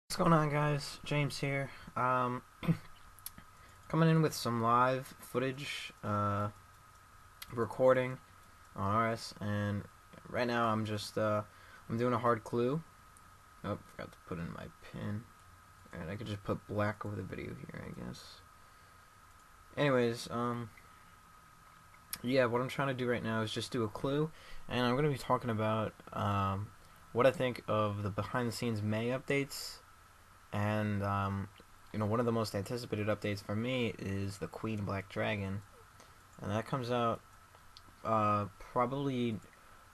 What's going on, guys? James here. Coming in with some live footage, recording on RS, and right now I'm doing a hard clue. Oh, forgot to put in my pin. Alright, I could just put black over the video here, I guess. Anyways, yeah, what I'm trying to do right now is just do a clue, and I'm gonna be talking about what I think of the behind-the-scenes May updates. And one of the most anticipated updates for me is the Queen Black Dragon, and that comes out probably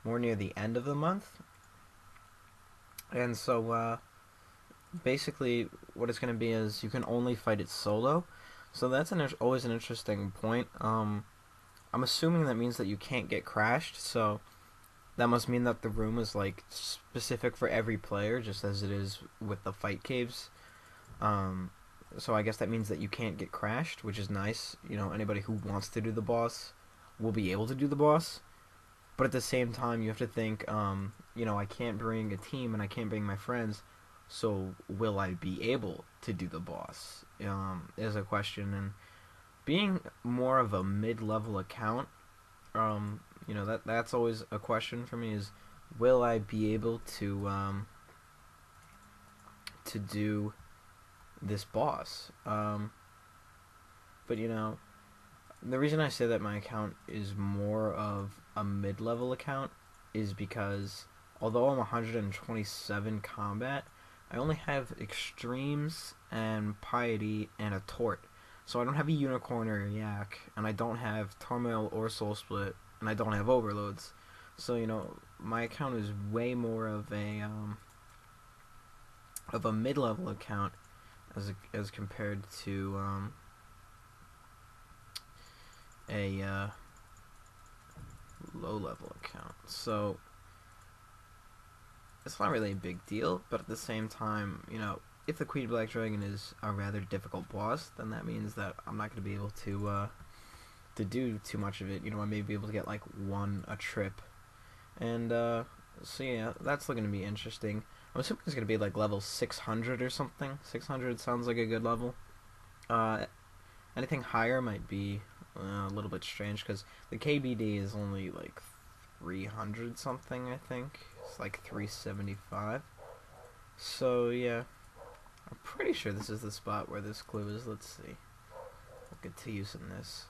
more near the end of the month. And so basically, what it's going to be is you can only fight it solo. So that's always an interesting point. I'm assuming that means that you can't get crashed. So that must mean that the room is like specific for every player, just as it is with the fight caves. So I guess that means that you can't get crashed, which is nice. Anybody who wants to do the boss will be able to do the boss. But at the same time, you have to think, I can't bring a team and I can't bring my friends, so will I be able to do the boss? Is a question. And being more of a mid-level account, that's always a question for me, is will I be able to do this boss? But the reason I say that my account is more of a mid-level account is because although I'm 127 combat, I only have extremes and piety and a tort. So I don't have a unicorn or a yak, and I don't have turmoil or soul split, and I don't have overloads. So my account is way more of a mid-level account as compared to a low-level account. So it's not really a big deal, but at the same time, if the Queen Black Dragon is a rather difficult boss, then that means that I'm not going to be able to do too much of it. I may be able to get like one a trip, and so yeah, that's looking to be interesting. I'm assuming it's going to be like level 600 or something. 600 sounds like a good level. Uh, Anything higher might be a little bit strange because the KBD is only like 300 something, I think. It's like 375. So yeah, I'm pretty sure this is the spot where this clue is. Let's see. We'll get to using this.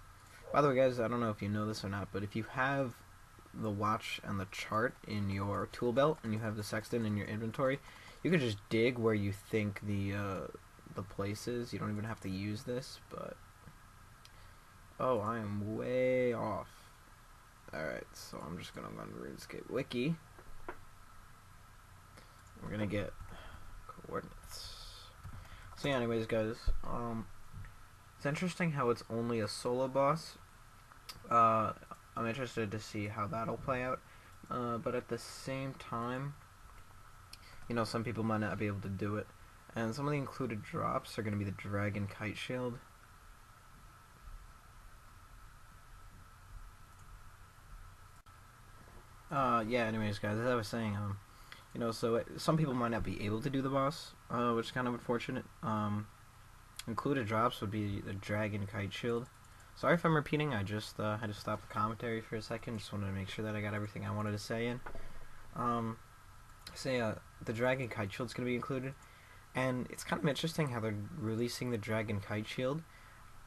By the way, guys, I don't know if you know this or not, but if you have the watch and the chart in your tool belt and you have the sextant in your inventory, you can just dig where you think the place is. You don't even have to use this, but oh, I am way off. Alright, so I'm just gonna run Runescape Wiki. We're gonna get coordinates. So yeah, anyways, guys, it's interesting how it's only a solo boss. I'm interested to see how that'll play out. But at the same time, some people might not be able to do it. And some of the included drops are going to be the Dragon Kite Shield. Yeah, anyways, guys, as I was saying, so some people might not be able to do the boss, which is kind of unfortunate. Included drops would be the Dragon Kite Shield. Sorry if I'm repeating, I just had to stop the commentary for a second, just wanted to make sure that I got everything I wanted to say in. The Dragon Kite Shield is going to be included, and it's kind of interesting how they're releasing the Dragon Kite Shield.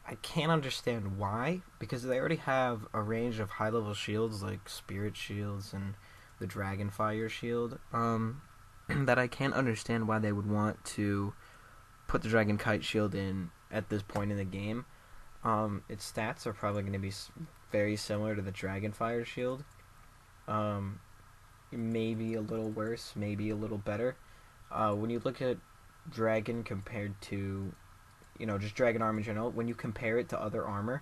I can't understand why, because they already have a range of high-level shields like Spirit Shields and the Dragon Fire Shield, that I can't understand why they would want to put the Dragon Kite Shield in at this point in the game. Its stats are probably going to be very similar to the Dragon Fire Shield. Maybe a little worse, maybe a little better. When you look at Dragon compared to, just Dragon armor in general, when you compare it to other armor,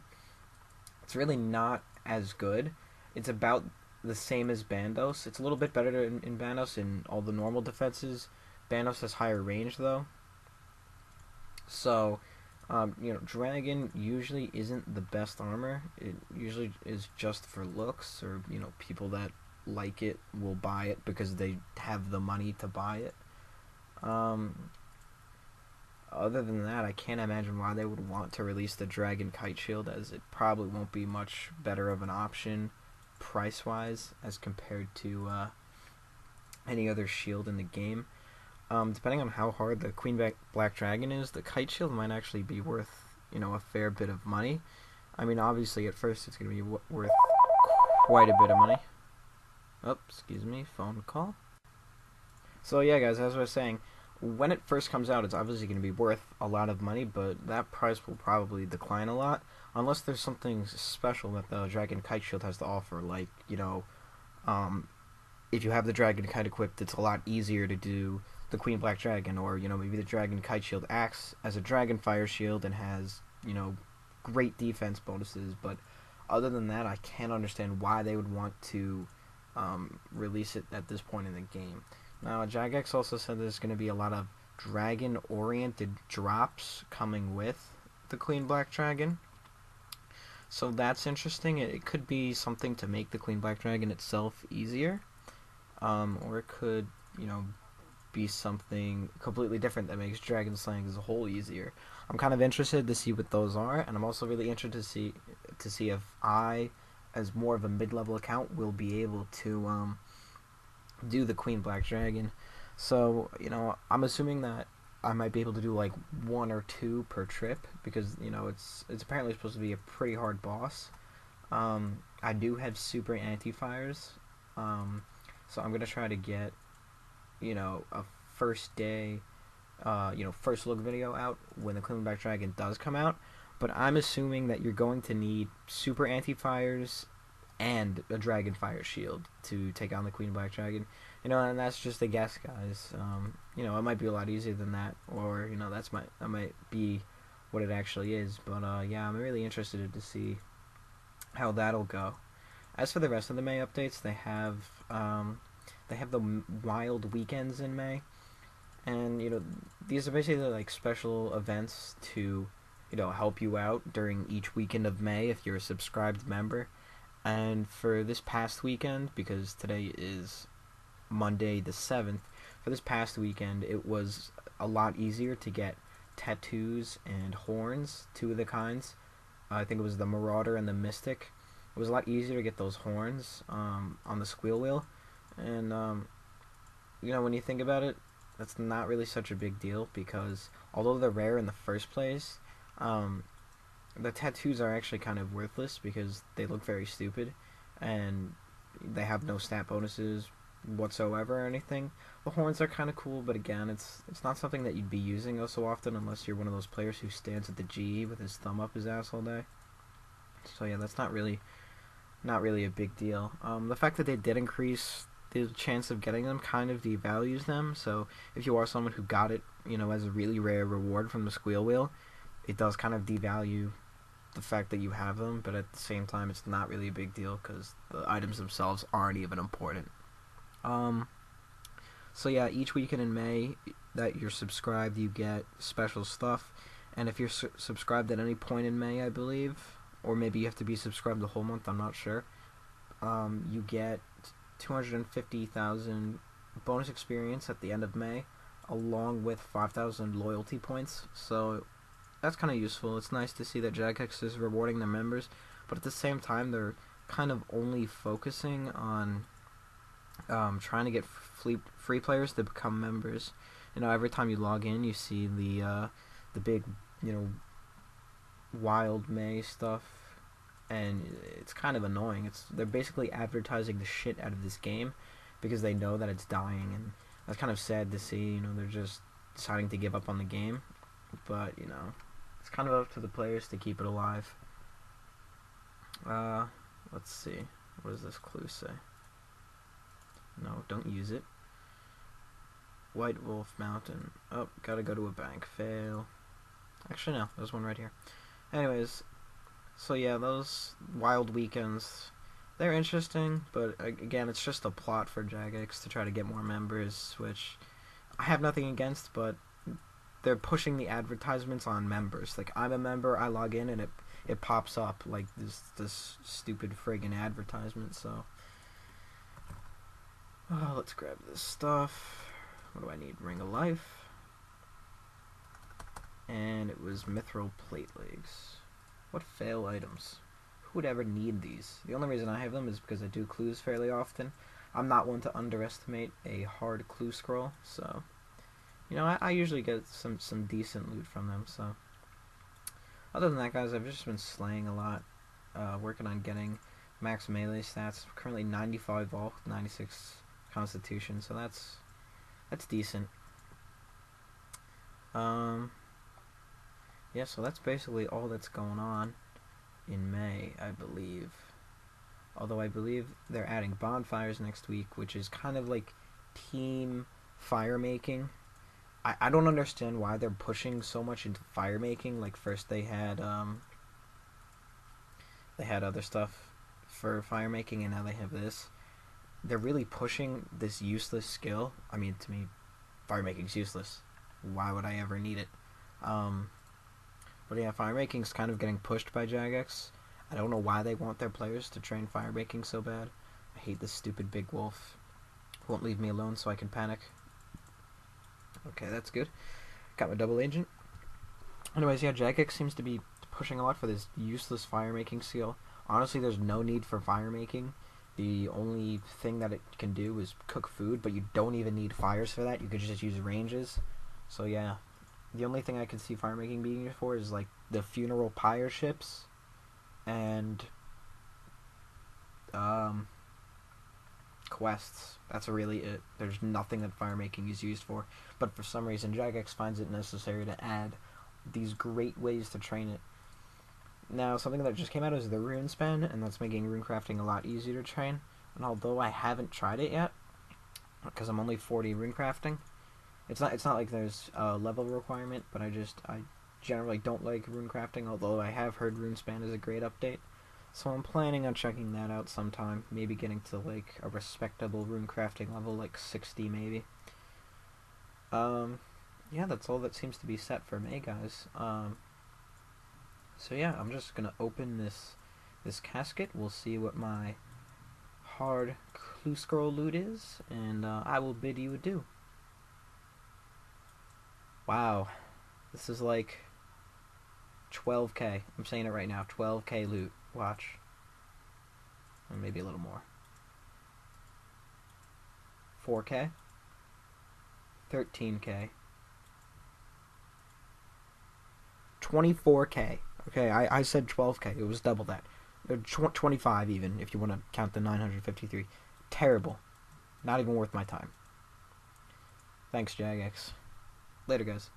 it's really not as good. It's about the same as Bandos. It's a little bit better in Bandos in all the normal defenses. Bandos has higher range, though. So, Dragon usually isn't the best armor. It usually is just for looks, or, people that like it will buy it because they have the money to buy it. other than that, I can't imagine why they would want to release the Dragon Kite Shield, as it probably won't be much better of an option price-wise as compared to any other shield in the game. Depending on how hard the Queen Black Dragon is, the Kite Shield might actually be worth, a fair bit of money. I mean, obviously, at first it's going to be worth quite a bit of money. Oh, excuse me, phone call. So yeah, guys, as I was saying, when it first comes out, it's obviously going to be worth a lot of money, but that price will probably decline a lot unless there's something special that the Dragon Kite Shield has to offer. Like, if you have the Dragon Kite equipped, it's a lot easier to do the Queen Black Dragon, or maybe the Dragon Kite Shield acts as a Dragon Fire Shield and has great defense bonuses. But other than that, I can't understand why they would want to release it at this point in the game. Now, Jagex also said there's going to be a lot of dragon-oriented drops coming with the Queen Black Dragon. So that's interesting. It could be something to make the Queen Black Dragon itself easier. Or it could, be something completely different that makes dragon slaying as a whole easier. I'm kind of interested to see what those are, and I'm also really interested to see if I, as more of a mid-level account, will be able to do the Queen Black Dragon. So, I'm assuming that I might be able to do like 1 or 2 per trip, because it's apparently supposed to be a pretty hard boss. I do have super anti-fires, so I'm gonna try to get a first day first look video out when the Queen Black Dragon does come out. But I'm assuming that you're going to need super anti-fires and a Dragon Fire Shield to take on the Queen Black Dragon. And that's just a guess, guys. It might be a lot easier than that, or that might be what it actually is. But yeah, I'm really interested to see how that'll go. As for the rest of the May updates, they have the Wild Weekends in May, and these are basically like special events to help you out during each weekend of May if you're a subscribed member. And for this past weekend, because today is Monday the 7th, for this past weekend it was a lot easier to get tattoos and horns, 2 of the kinds. I think it was the Marauder and the Mystic. It was a lot easier to get those horns on the Squeal Wheel. And when you think about it, that's not really such a big deal, because although they're rare in the first place, the tattoos are actually kind of worthless because they look very stupid and they have no stat bonuses whatsoever or anything. The horns are kind of cool, but again, it's not something that you'd be using so often unless you're one of those players who stands at the G with his thumb up his ass all day. So yeah, that's not really a big deal. The fact that they did increase the chance of getting them kind of devalues them. So if you are someone who got it, as a really rare reward from the Squeal Wheel, it does kind of devalue the fact that you have them. But at the same time, it's not really a big deal because the items themselves aren't even important. So yeah, each weekend in May that you're subscribed, you get special stuff. And if you're subscribed at any point in May, I believe, or maybe you have to be subscribed the whole month, I'm not sure, you get 250,000 bonus experience at the end of May, along with 5,000 loyalty points. So that's kind of useful. It's nice to see that Jagex is rewarding their members, but at the same time, they're kind of only focusing on trying to get free players to become members. Every time you log in, you see the big Wild May stuff, and it's kind of annoying. They're basically advertising the shit out of this game because they know that it's dying, and that's kind of sad to see. They're just deciding to give up on the game, but it's kind of up to the players to keep it alive. Let's see, what does this clue say? No, don't use it. White Wolf Mountain. Oh, gotta go to a bank. Fail. Actually, no, there's one right here. Anyways, so yeah, those Wild Weekends, they're interesting, but again, it's just a plot for Jagex to try to get more members, which I have nothing against, but they're pushing the advertisements on members. Like, I'm a member, I log in, and it pops up like this stupid friggin' advertisement. So let's grab this stuff. What do I need? Ring of Life. it was mithril plate legs. What fail items? Who would ever need these? The only reason I have them is because I do clues fairly often. I'm not one to underestimate a hard clue scroll, so you know, I usually get some decent loot from them. So other than that, guys, I've just been slaying a lot, working on getting max melee stats. Currently 95 vault, 96 constitution, so that's decent. Yeah, so that's basically all that's going on in May, I believe. Although I believe they're adding bonfires next week, which is kind of like team fire making. I don't understand why they're pushing so much into fire making. Like first they had other stuff for fire making, and now they have this. They're really pushing this useless skill. I mean, to me, fire making's useless. Why would I ever need it? But yeah, fire making's kind of getting pushed by Jagex. I don't know why they want their players to train fire making so bad. I hate this stupid big wolf. Won't leave me alone so I can panic. Okay, that's good. Got my double agent. Anyways, yeah, Jagex seems to be pushing a lot for this useless fire making skill. Honestly, there's no need for fire making. The only thing that it can do is cook food, but you don't even need fires for that. You could just use ranges. So yeah, the only thing I can see fire making being used for is like the funeral pyre ships and quests. That's really it. There's nothing that fire making is used for. But for some reason, Jagex finds it necessary to add these great ways to train it. Now, something that just came out is the Runespan, and that's making runecrafting a lot easier to train. And although I haven't tried it yet, because I'm only 40 runecrafting, it's not like there's a level requirement, but I generally don't like runecrafting, although I have heard Runespan is a great update. So I'm planning on checking that out sometime, maybe getting to like a respectable runecrafting level, like 60 maybe. Yeah, that's all that seems to be set for May, guys. So yeah, I'm just gonna open this casket. We'll see what my hard clue scroll loot is, and I will bid you adieu. Wow, this is like 12k. I'm saying it right now, 12k loot. Watch. Or maybe a little more. 4k. 13k. 24k. Okay, I said 12k. It was double that. 25 even, if you want to count the 953. Terrible. Not even worth my time. Thanks, Jagex. Later, guys.